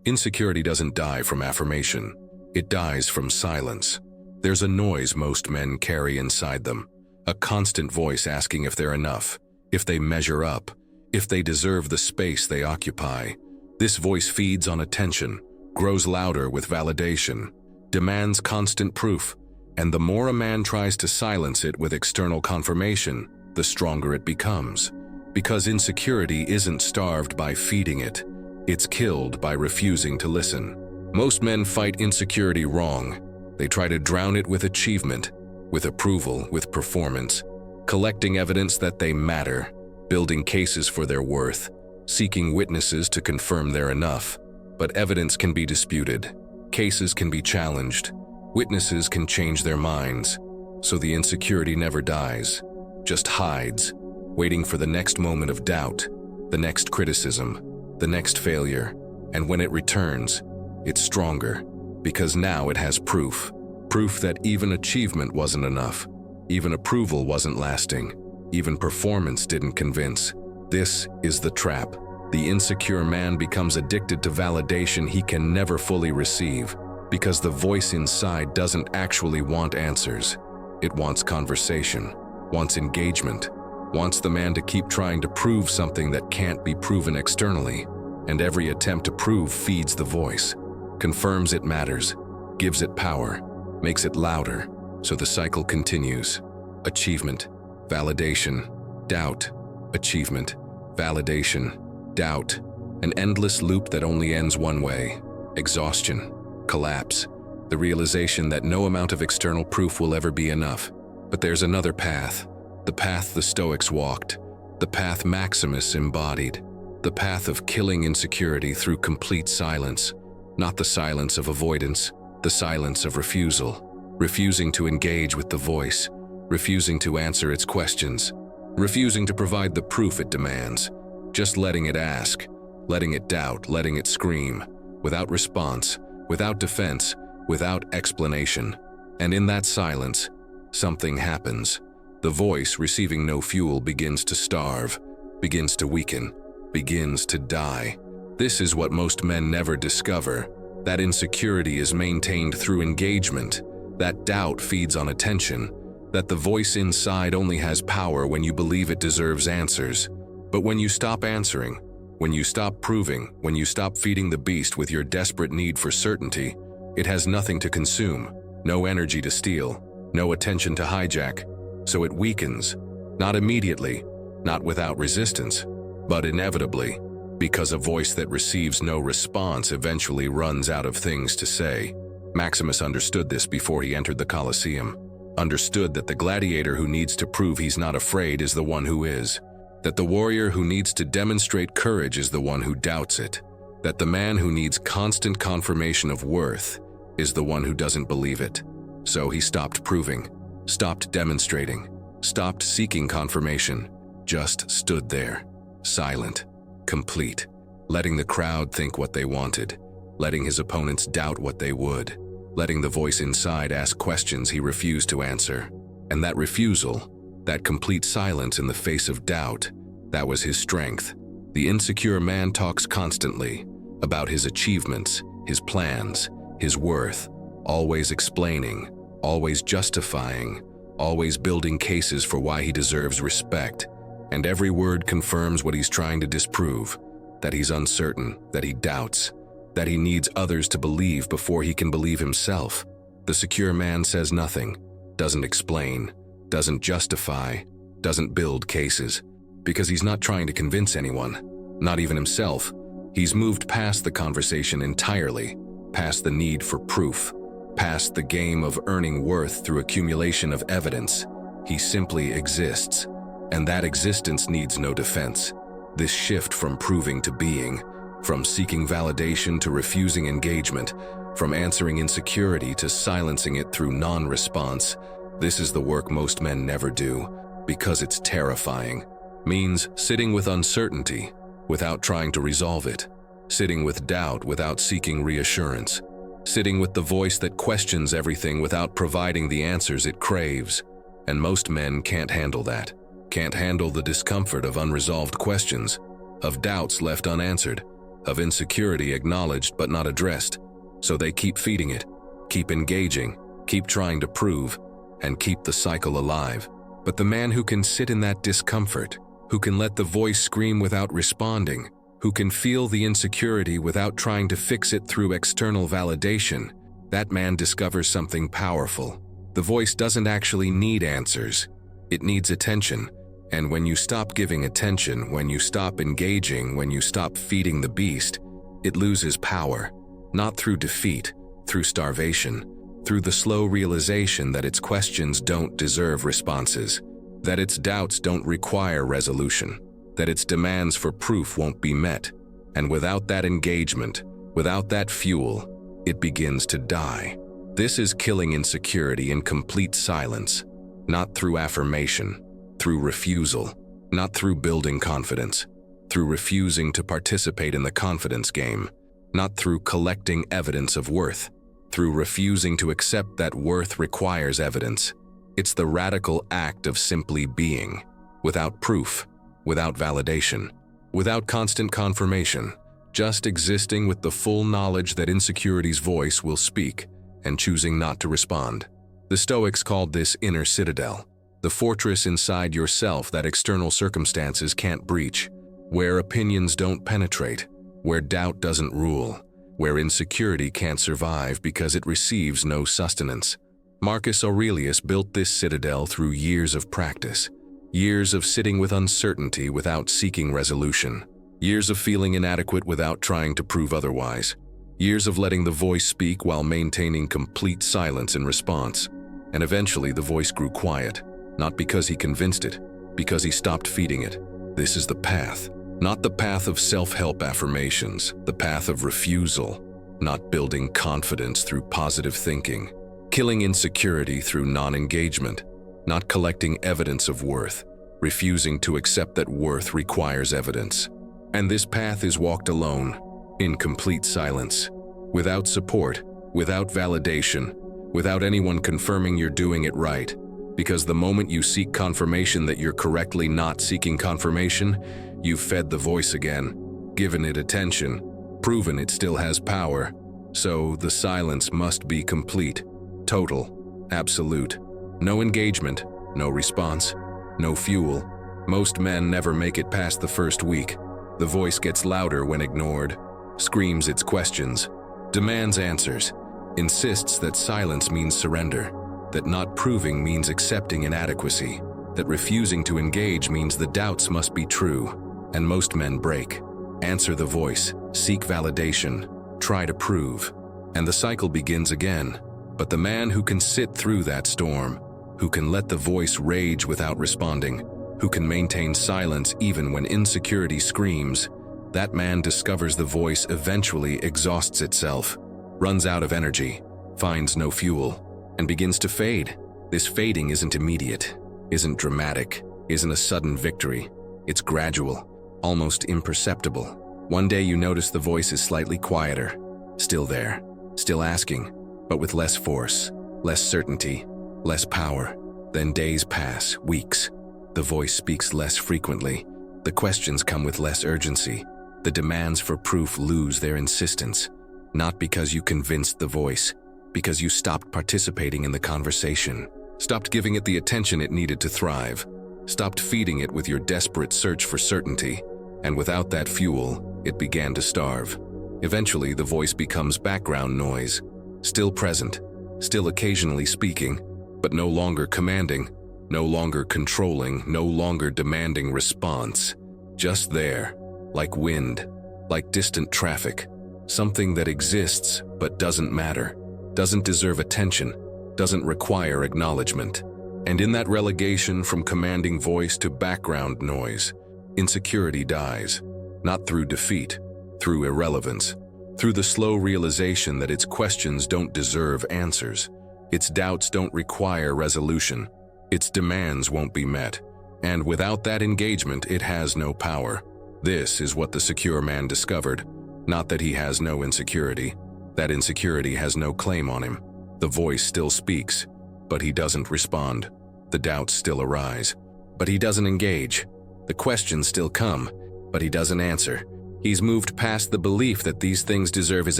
Insecurity doesn't die from affirmation. It dies from silence. There's a noise most men carry inside them, a constant voice asking if they're enough, if they measure up, if they deserve the space they occupy. This voice feeds on attention, grows louder with validation, demands constant proof, and the more a man tries to silence it with external confirmation, the stronger it becomes. Because insecurity isn't starved by feeding it, it's killed by refusing to listen. Most men fight insecurity wrong. They try to drown it with achievement, with approval, with performance, collecting evidence that they matter, building cases for their worth, seeking witnesses to confirm they're enough. But evidence can be disputed, cases can be challenged, witnesses can change their minds. So the insecurity never dies, just hides, waiting for the next moment of doubt, the next criticism, the next failure. And when it returns, it's stronger, because now it has proof. Proof that even achievement wasn't enough, even approval wasn't lasting, even performance didn't convince. This is the trap. The insecure man becomes addicted to validation he can never fully receive, because the voice inside doesn't actually want answers. It wants conversation, wants engagement, wants the man to keep trying to prove something that can't be proven externally. And every attempt to prove feeds the voice, confirms it matters, gives it power, makes it louder, so the cycle continues. Achievement, validation, doubt, achievement, validation, doubt, an endless loop that only ends one way: exhaustion, collapse, the realization that no amount of external proof will ever be enough. But there's another path, the path the Stoics walked, the path Maximus embodied, the path of killing insecurity through complete silence, not the silence of avoidance, the silence of refusal, refusing to engage with the voice, refusing to answer its questions, refusing to provide the proof it demands, just letting it ask, letting it doubt, letting it scream, without response, without defense, without explanation. And in that silence, something happens. The voice, receiving no fuel, begins to starve, begins to weaken, begins to die. This is what most men never discover. That insecurity is maintained through engagement, that doubt feeds on attention, that the voice inside only has power when you believe it deserves answers. But when you stop answering, when you stop proving, when you stop feeding the beast with your desperate need for certainty, it has nothing to consume, no energy to steal, no attention to hijack. So it weakens, not immediately, not without resistance, but inevitably, because a voice that receives no response eventually runs out of things to say. Maximus understood this before he entered the Colosseum, understood that the gladiator who needs to prove he's not afraid is the one who is, that the warrior who needs to demonstrate courage is the one who doubts it, that the man who needs constant confirmation of worth is the one who doesn't believe it. So he stopped proving, stopped demonstrating, stopped seeking confirmation, just stood there, silent, complete, letting the crowd think what they wanted, letting his opponents doubt what they would, letting the voice inside ask questions he refused to answer. And that refusal, that complete silence in the face of doubt, that was his strength. The insecure man talks constantly about his achievements, his plans, his worth, always explaining, always justifying, always building cases for why he deserves respect. And every word confirms what he's trying to disprove, that he's uncertain, that he doubts, that he needs others to believe before he can believe himself. The secure man says nothing, doesn't explain, doesn't justify, doesn't build cases, because he's not trying to convince anyone, not even himself. He's moved past the conversation entirely, past the need for proof, past the game of earning worth through accumulation of evidence. He simply exists, and that existence needs no defense. This shift from proving to being, from seeking validation to refusing engagement, from answering insecurity to silencing it through non-response, this is the work most men never do, because it's terrifying. Means sitting with uncertainty without trying to resolve it, sitting with doubt without seeking reassurance, sitting with the voice that questions everything without providing the answers it craves. And most men can't handle that, can't handle the discomfort of unresolved questions, of doubts left unanswered, of insecurity acknowledged but not addressed. So they keep feeding it, keep engaging, keep trying to prove, and keep the cycle alive. But the man who can sit in that discomfort, who can let the voice scream without responding, who can feel the insecurity without trying to fix it through external validation, that man discovers something powerful. The voice doesn't actually need answers. It needs attention. And when you stop giving attention, when you stop engaging, when you stop feeding the beast, it loses power. Not through defeat, through starvation, through the slow realization that its questions don't deserve responses, that its doubts don't require resolution, that its demands for proof won't be met. And without that engagement, without that fuel, it begins to die. This is killing insecurity in complete silence, not through affirmation, through refusal, not through building confidence, through refusing to participate in the confidence game, not through collecting evidence of worth, through refusing to accept that worth requires evidence. It's the radical act of simply being, without proof, without validation, without constant confirmation, just existing with the full knowledge that insecurity's voice will speak and choosing not to respond. The Stoics called this inner citadel, the fortress inside yourself that external circumstances can't breach, where opinions don't penetrate, where doubt doesn't rule, where insecurity can't survive because it receives no sustenance. Marcus Aurelius built this citadel through years of practice, years of sitting with uncertainty without seeking resolution, years of feeling inadequate without trying to prove otherwise, years of letting the voice speak while maintaining complete silence in response. And eventually the voice grew quiet. Not because he convinced it, because he stopped feeding it. This is the path, not the path of self-help affirmations, the path of refusal, not building confidence through positive thinking, killing insecurity through non-engagement, not collecting evidence of worth, refusing to accept that worth requires evidence. And this path is walked alone, in complete silence, without support, without validation, without anyone confirming you're doing it right. Because the moment you seek confirmation that you're correctly not seeking confirmation, you've fed the voice again, given it attention, proven it still has power. So the silence must be complete, total, absolute. No engagement, no response, no fuel. Most men never make it past the first week. The voice gets louder when ignored, screams its questions, demands answers, insists that silence means surrender, that not proving means accepting inadequacy, that refusing to engage means the doubts must be true, and most men break. Answer the voice, seek validation, try to prove, and the cycle begins again. But the man who can sit through that storm, who can let the voice rage without responding, who can maintain silence even when insecurity screams, that man discovers the voice eventually exhausts itself, runs out of energy, finds no fuel, and begins to fade. This fading isn't immediate, isn't dramatic, isn't a sudden victory. It's gradual, almost imperceptible. One day you notice the voice is slightly quieter, still there, still asking, but with less force, less certainty, less power. Then days pass, weeks. The voice speaks less frequently. The questions come with less urgency. The demands for proof lose their insistence. Not because you convinced the voice, because you stopped participating in the conversation, stopped giving it the attention it needed to thrive, stopped feeding it with your desperate search for certainty, and without that fuel, it began to starve. Eventually, the voice becomes background noise, still present, still occasionally speaking, but no longer commanding, no longer controlling, no longer demanding response. Just there, like wind, like distant traffic, something that exists but doesn't matter, doesn't deserve attention, doesn't require acknowledgement. And in that relegation from commanding voice to background noise, insecurity dies, not through defeat, through irrelevance, through the slow realization that its questions don't deserve answers, its doubts don't require resolution, its demands won't be met, and without that engagement it has no power. This is what the secure man discovered, not that he has no insecurity. That insecurity has no claim on him. The voice still speaks, but he doesn't respond. The doubts still arise, but he doesn't engage. The questions still come, but he doesn't answer. He's moved past the belief that these things deserve his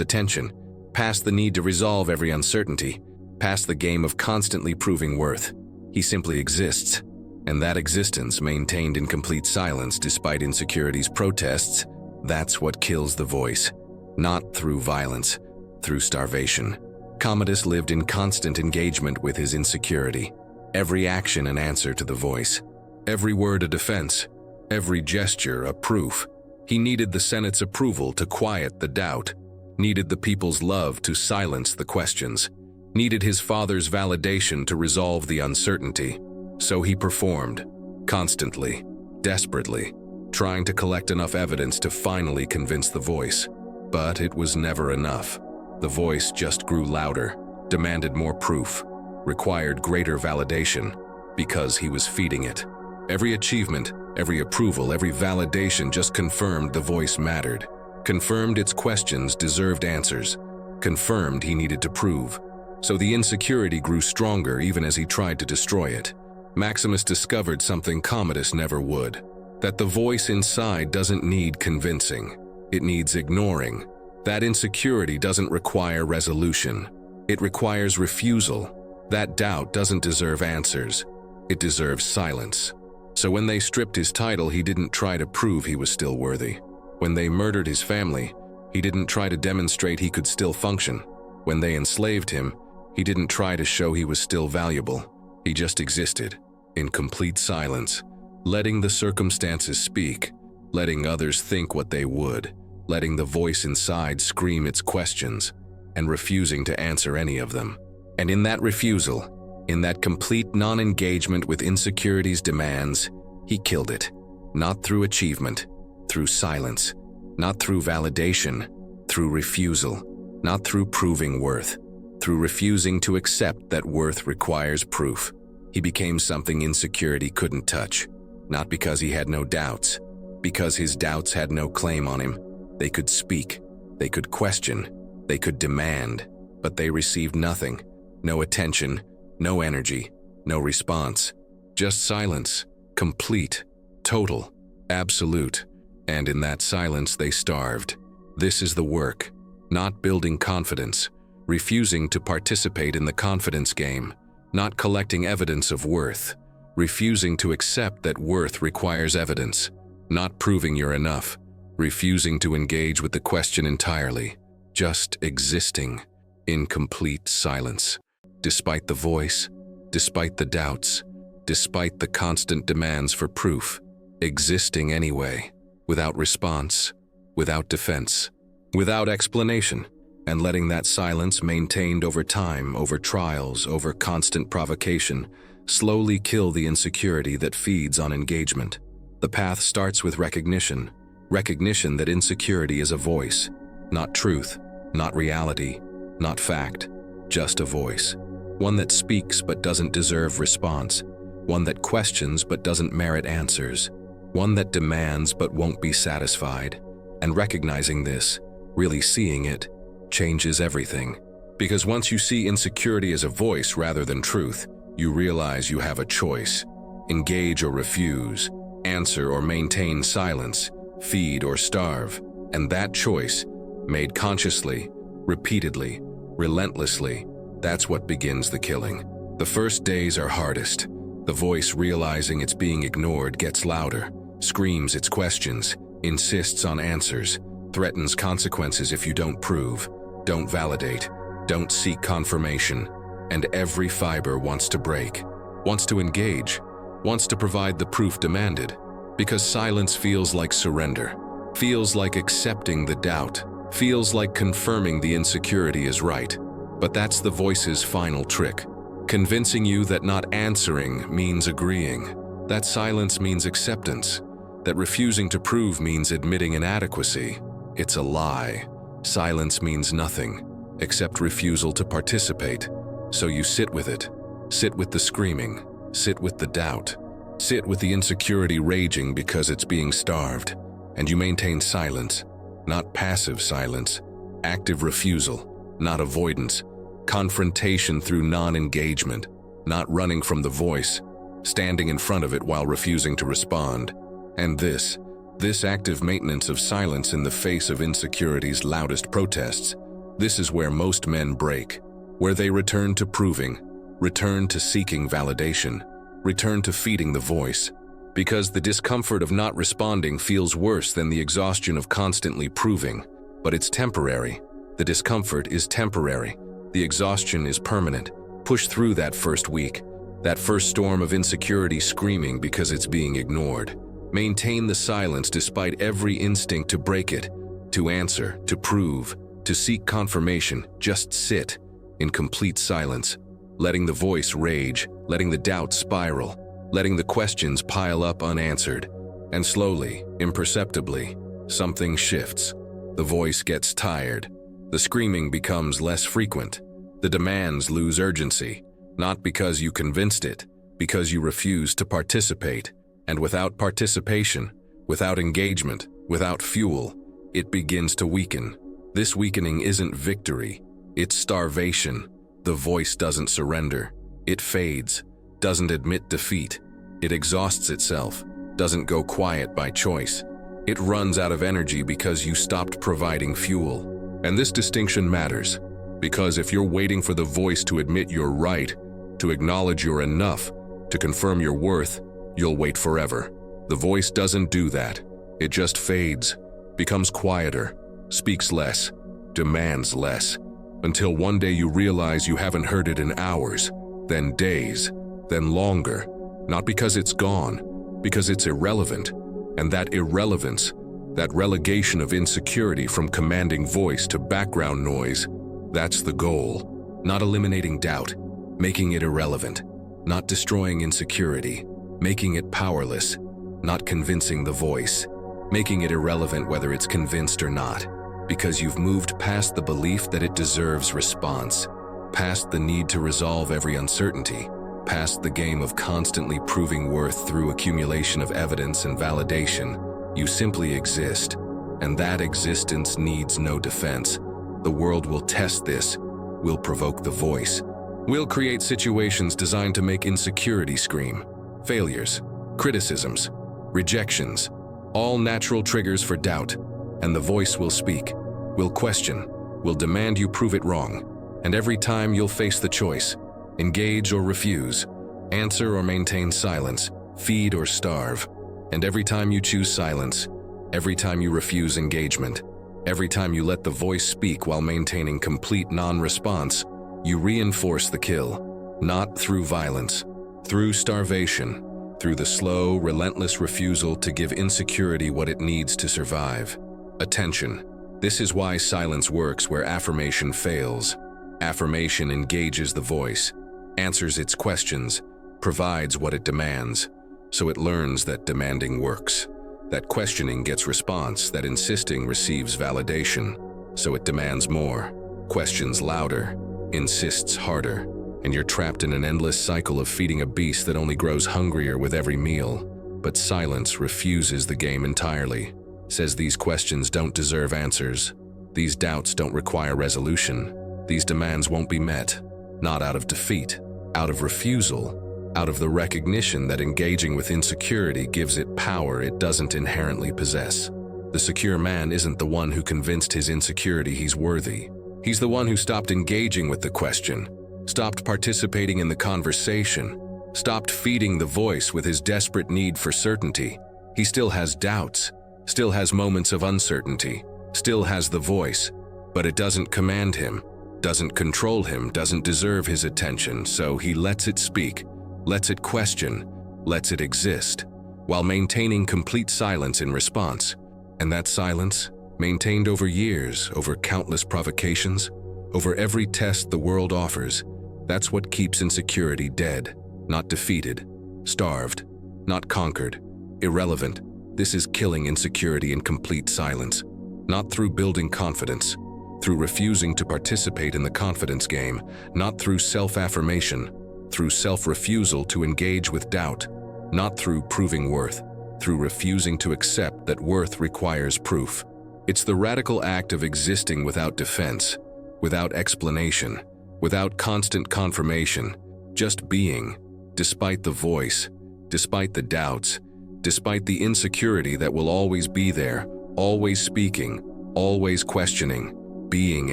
attention, past the need to resolve every uncertainty, past the game of constantly proving worth. He simply exists, and that existence, maintained in complete silence despite insecurity's protests, that's what kills the voice. Not through violence, through starvation. Commodus lived in constant engagement with his insecurity. Every action an answer to the voice. Every word a defense. Every gesture a proof. He needed the Senate's approval to quiet the doubt. Needed the people's love to silence the questions. Needed his father's validation to resolve the uncertainty. So he performed, constantly, desperately, trying to collect enough evidence to finally convince the voice. But it was never enough. The voice just grew louder, demanded more proof, required greater validation, because he was feeding it. Every achievement, every approval, every validation just confirmed the voice mattered, confirmed its questions deserved answers, confirmed he needed to prove. So the insecurity grew stronger even as he tried to destroy it. Maximus discovered something Commodus never would, that the voice inside doesn't need convincing. It needs ignoring. That insecurity doesn't require resolution. It requires refusal. That doubt doesn't deserve answers. It deserves silence. So when they stripped his title, he didn't try to prove he was still worthy. When they murdered his family, he didn't try to demonstrate he could still function. When they enslaved him, he didn't try to show he was still valuable. He just existed, in complete silence, letting the circumstances speak, letting others think what they would, letting the voice inside scream its questions, and refusing to answer any of them. And in that refusal, in that complete non-engagement with insecurity's demands, he killed it. Not through achievement, through silence. Not through validation, through refusal. Not through proving worth, through refusing to accept that worth requires proof. He became something insecurity couldn't touch, not because he had no doubts, because his doubts had no claim on him. They could speak, they could question, they could demand, but they received nothing. No attention, no energy, no response. Just silence, complete, total, absolute. And in that silence they starved. This is the work, not building confidence, refusing to participate in the confidence game, not collecting evidence of worth, refusing to accept that worth requires evidence, not proving you're enough, refusing to engage with the question entirely, just existing in complete silence. Despite the voice, despite the doubts, despite the constant demands for proof, existing anyway, without response, without defense, without explanation, and letting that silence maintained over time, over trials, over constant provocation, slowly kill the insecurity that feeds on engagement. The path starts with recognition that insecurity is a voice, not truth, not reality, not fact, just a voice. One that speaks but doesn't deserve response, one that questions but doesn't merit answers, one that demands but won't be satisfied. And recognizing this, really seeing it, changes everything. Because once you see insecurity as a voice rather than truth, you realize you have a choice. Engage or refuse, answer or maintain silence, feed or starve. And that choice, made consciously, repeatedly, relentlessly, that's what begins the killing. The first days are hardest. The voice, realizing it's being ignored, gets louder, screams its questions, insists on answers, threatens consequences if you don't prove, don't validate, don't seek confirmation, and every fiber wants to break, wants to engage, wants to provide the proof demanded, because silence feels like surrender, feels like accepting the doubt, feels like confirming the insecurity is right. But that's the voice's final trick, convincing you that not answering means agreeing, that silence means acceptance, that refusing to prove means admitting inadequacy. It's a lie. Silence means nothing, except refusal to participate. So you sit with it. Sit with the screaming. Sit with the doubt. Sit with the insecurity raging because it's being starved. And you maintain silence. Not passive silence. Active refusal. Not avoidance. Confrontation through non-engagement. Not running from the voice. Standing in front of it while refusing to respond. And this This active maintenance of silence in the face of insecurity's loudest protests, this is where most men break, where they return to proving, return to seeking validation, return to feeding the voice, because the discomfort of not responding feels worse than the exhaustion of constantly proving. But it's temporary. The discomfort is temporary. The exhaustion is permanent. Push through that first week, that first storm of insecurity screaming because it's being ignored. Maintain the silence despite every instinct to break it, to answer, to prove, to seek confirmation. Just sit in complete silence, letting the voice rage, letting the doubt spiral, letting the questions pile up unanswered. And slowly, imperceptibly, something shifts. The voice gets tired. The screaming becomes less frequent. The demands lose urgency, not because you convinced it, because you refuse to participate. And without participation, without engagement, without fuel, it begins to weaken. This weakening isn't victory, it's starvation. The voice doesn't surrender. It fades, doesn't admit defeat. It exhausts itself, doesn't go quiet by choice. It runs out of energy because you stopped providing fuel. And this distinction matters, because if you're waiting for the voice to admit you're right, to acknowledge you're enough, to confirm your worth, you'll wait forever. The voice doesn't do that. It just fades, becomes quieter, speaks less, demands less, until one day you realize you haven't heard it in hours, then days, then longer. Not because it's gone, because it's irrelevant. And that irrelevance, that relegation of insecurity from commanding voice to background noise, that's the goal. Not eliminating doubt, making it irrelevant. Not destroying insecurity, making it powerless. Not convincing the voice, making it irrelevant whether it's convinced or not. Because you've moved past the belief that it deserves response, past the need to resolve every uncertainty, past the game of constantly proving worth through accumulation of evidence and validation. You simply exist, and that existence needs no defense. The world will test this, will provoke the voice. We'll create situations designed to make insecurity scream. Failures, criticisms, rejections, all natural triggers for doubt. And the voice will speak, will question, will demand you prove it wrong. And every time you'll face the choice, engage or refuse, answer or maintain silence, feed or starve. And every time you choose silence, every time you refuse engagement, every time you let the voice speak while maintaining complete non-response, you reinforce the kill, not through violence, through starvation, through the slow, relentless refusal to give insecurity what it needs to survive. Attention. This is why silence works where affirmation fails. Affirmation engages the voice, answers its questions, provides what it demands. So it learns that demanding works, that questioning gets response, that insisting receives validation. So it demands more, questions louder, insists harder, and you're trapped in an endless cycle of feeding a beast that only grows hungrier with every meal. But silence refuses the game entirely, says these questions don't deserve answers, these doubts don't require resolution, these demands won't be met, not out of defeat, out of refusal, out of the recognition that engaging with insecurity gives it power it doesn't inherently possess. The secure man isn't the one who convinced his insecurity he's worthy. He's the one who stopped engaging with the question, stopped participating in the conversation, stopped feeding the voice with his desperate need for certainty. He still has doubts, still has moments of uncertainty, still has the voice, but it doesn't command him, doesn't control him, doesn't deserve his attention, so he lets it speak, lets it question, lets it exist, while maintaining complete silence in response. And that silence, maintained over years, over countless provocations, over every test the world offers, that's what keeps insecurity dead, not defeated, starved, not conquered, irrelevant. This is killing insecurity in complete silence, not through building confidence, through refusing to participate in the confidence game, not through self-affirmation, through self-refusal to engage with doubt, not through proving worth, through refusing to accept that worth requires proof. It's the radical act of existing without defense, without explanation, without constant confirmation, just being, despite the voice, despite the doubts, despite the insecurity that will always be there, always speaking, always questioning, being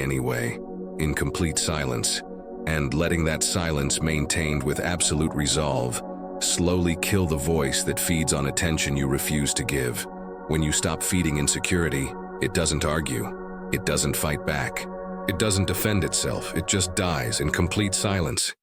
anyway, in complete silence, and letting that silence maintained with absolute resolve slowly kill the voice that feeds on attention you refuse to give. When you stop feeding insecurity, it doesn't argue, it doesn't fight back, it doesn't defend itself, it just dies in complete silence.